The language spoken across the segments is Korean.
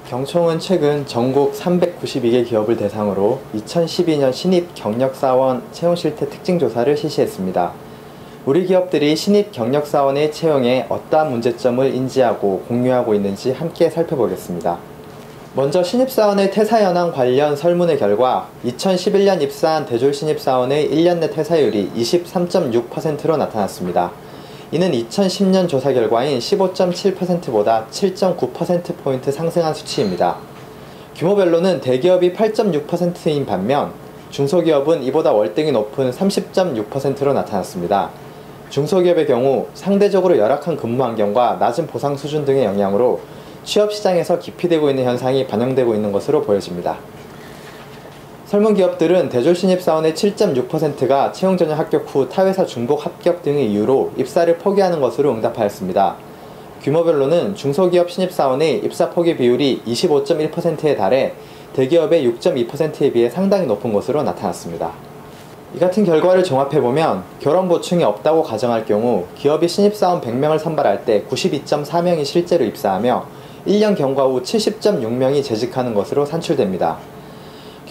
경총은 최근 전국 392개 기업을 대상으로 2012년 신입 경력사원 채용실태 특징조사를 실시했습니다. 우리 기업들이 신입 경력사원의 채용에 어떠한 문제점을 인지하고 공유하고 있는지 함께 살펴보겠습니다. 먼저 신입사원의 퇴사현황 관련 설문의 결과 2011년 입사한 대졸 신입사원의 1년 내 퇴사율이 23.6%로 나타났습니다. 이는 2010년 조사 결과인 15.7%보다 7.9%포인트 상승한 수치입니다. 규모별로는 대기업이 8.6%인 반면 중소기업은 이보다 월등히 높은 30.6%로 나타났습니다. 중소기업의 경우 상대적으로 열악한 근무 환경과 낮은 보상 수준 등의 영향으로 취업시장에서 기피되고 있는 현상이 반영되고 있는 것으로 보여집니다. 설문 기업들은 대졸 신입사원의 7.6%가 채용 전형 합격 후 타회사 중복 합격 등의 이유로 입사를 포기하는 것으로 응답하였습니다. 규모별로는 중소기업 신입사원의 입사 포기 비율이 25.1%에 달해 대기업의 6.2%에 비해 상당히 높은 것으로 나타났습니다. 이 같은 결과를 종합해보면 결혼 보충이 없다고 가정할 경우 기업이 신입사원 100명을 선발할 때 92.4명이 실제로 입사하며 1년 경과 후 70.6명이 재직하는 것으로 산출됩니다.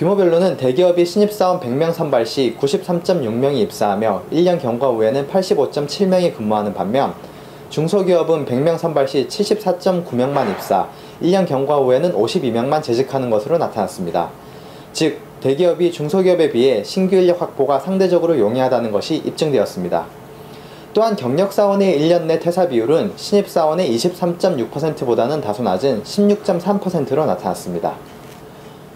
규모별로는 대기업이 신입사원 100명 선발 시 93.6명이 입사하며 1년 경과 후에는 85.7명이 근무하는 반면 중소기업은 100명 선발 시 74.9명만 입사, 1년 경과 후에는 52명만 재직하는 것으로 나타났습니다. 즉, 대기업이 중소기업에 비해 신규 인력 확보가 상대적으로 용이하다는 것이 입증되었습니다. 또한 경력사원의 1년 내 퇴사 비율은 신입사원의 23.6%보다는 다소 낮은 16.3%로 나타났습니다.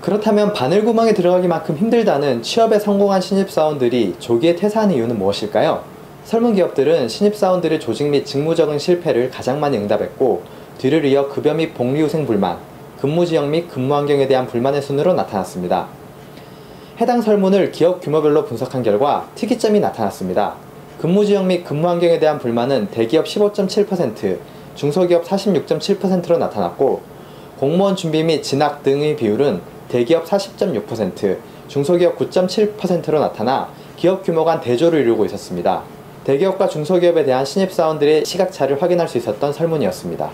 그렇다면 바늘구멍에 들어가기만큼 힘들다는 취업에 성공한 신입사원들이 조기에 퇴사하는 이유는 무엇일까요? 설문 기업들은 신입사원들의 조직 및 직무 적응 실패를 가장 많이 응답했고 뒤를 이어 급여 및 복리후생 불만, 근무지역 및 근무환경에 대한 불만의 순으로 나타났습니다. 해당 설문을 기업 규모별로 분석한 결과 특이점이 나타났습니다. 근무지역 및 근무환경에 대한 불만은 대기업 15.7%, 중소기업 46.7%로 나타났고 공무원 준비 및 진학 등의 비율은 대기업 40.6%, 중소기업 9.7%로 나타나 기업 규모 간 대조를 이루고 있었습니다. 대기업과 중소기업에 대한 신입사원들의 시각차를 확인할 수 있었던 설문이었습니다.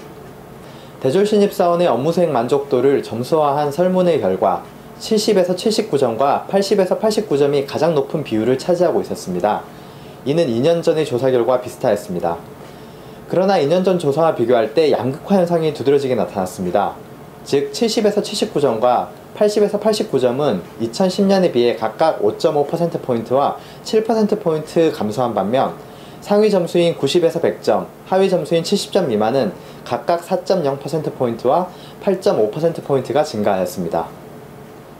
대졸 신입사원의 업무수행 만족도를 점수화한 설문의 결과 70에서 79점과 80에서 89점이 가장 높은 비율을 차지하고 있었습니다. 이는 2년 전의 조사 결과와 비슷하였습니다. 그러나 2년 전 조사와 비교할 때 양극화 현상이 두드러지게 나타났습니다. 즉 70에서 79점과 80에서 89점은 2010년에 비해 각각 5.5%포인트와 7%포인트 감소한 반면 상위 점수인 90에서 100점, 하위 점수인 70점 미만은 각각 4.0%포인트와 8.5%포인트가 증가하였습니다.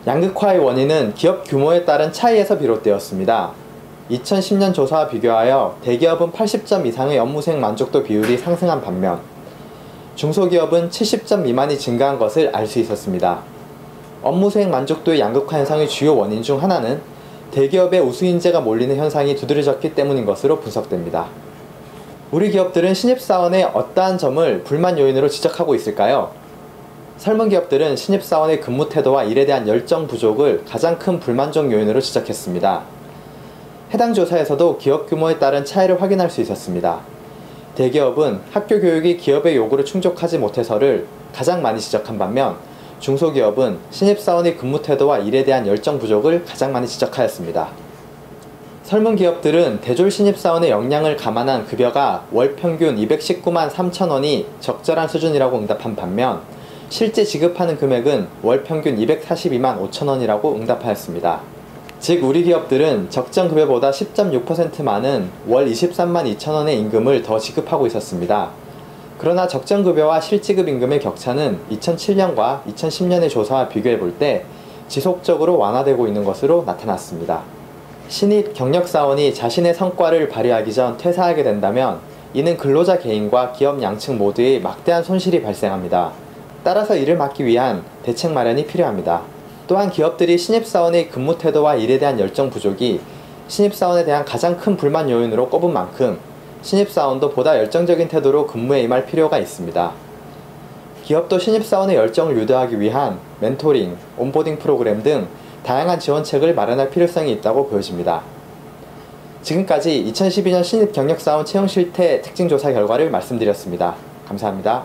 양극화의 원인은 기업 규모에 따른 차이에서 비롯되었습니다. 2010년 조사와 비교하여 대기업은 80점 이상의 업무수행 만족도 비율이 상승한 반면 중소기업은 70점 미만이 증가한 것을 알 수 있었습니다. 업무수행 만족도의 양극화 현상의 주요 원인 중 하나는 대기업의 우수인재가 몰리는 현상이 두드러졌기 때문인 것으로 분석됩니다. 우리 기업들은 신입사원의 어떠한 점을 불만 요인으로 지적하고 있을까요? 설문 기업들은 신입사원의 근무 태도와 일에 대한 열정 부족을 가장 큰 불만족 요인으로 지적했습니다. 해당 조사에서도 기업 규모에 따른 차이를 확인할 수 있었습니다. 대기업은 학교 교육이 기업의 요구를 충족하지 못해서를 가장 많이 지적한 반면 중소기업은 신입사원의 근무 태도와 일에 대한 열정 부족을 가장 많이 지적하였습니다. 설문 기업들은 대졸 신입사원의 역량을 감안한 급여가 월 평균 219만 3천원이 적절한 수준이라고 응답한 반면 실제 지급하는 금액은 월 평균 242만 5천원이라고 응답하였습니다. 즉 우리 기업들은 적정 급여보다 10.6% 많은 월 23만 2천원의 임금을 더 지급하고 있었습니다. 그러나 적정급여와 실지급 임금의 격차는 2007년과 2010년의 조사와 비교해볼 때 지속적으로 완화되고 있는 것으로 나타났습니다. 신입 경력사원이 자신의 성과를 발휘하기 전 퇴사하게 된다면 이는 근로자 개인과 기업 양측 모두의 막대한 손실이 발생합니다. 따라서 이를 막기 위한 대책 마련이 필요합니다. 또한 기업들이 신입사원의 근무 태도와 일에 대한 열정 부족이 신입사원에 대한 가장 큰 불만 요인으로 꼽은 만큼 신입사원도 보다 열정적인 태도로 근무에 임할 필요가 있습니다. 기업도 신입사원의 열정을 유도하기 위한 멘토링, 온보딩 프로그램 등 다양한 지원책을 마련할 필요성이 있다고 보여집니다. 지금까지 2012년 신입경력사원 채용실태 특징조사 결과를 말씀드렸습니다. 감사합니다.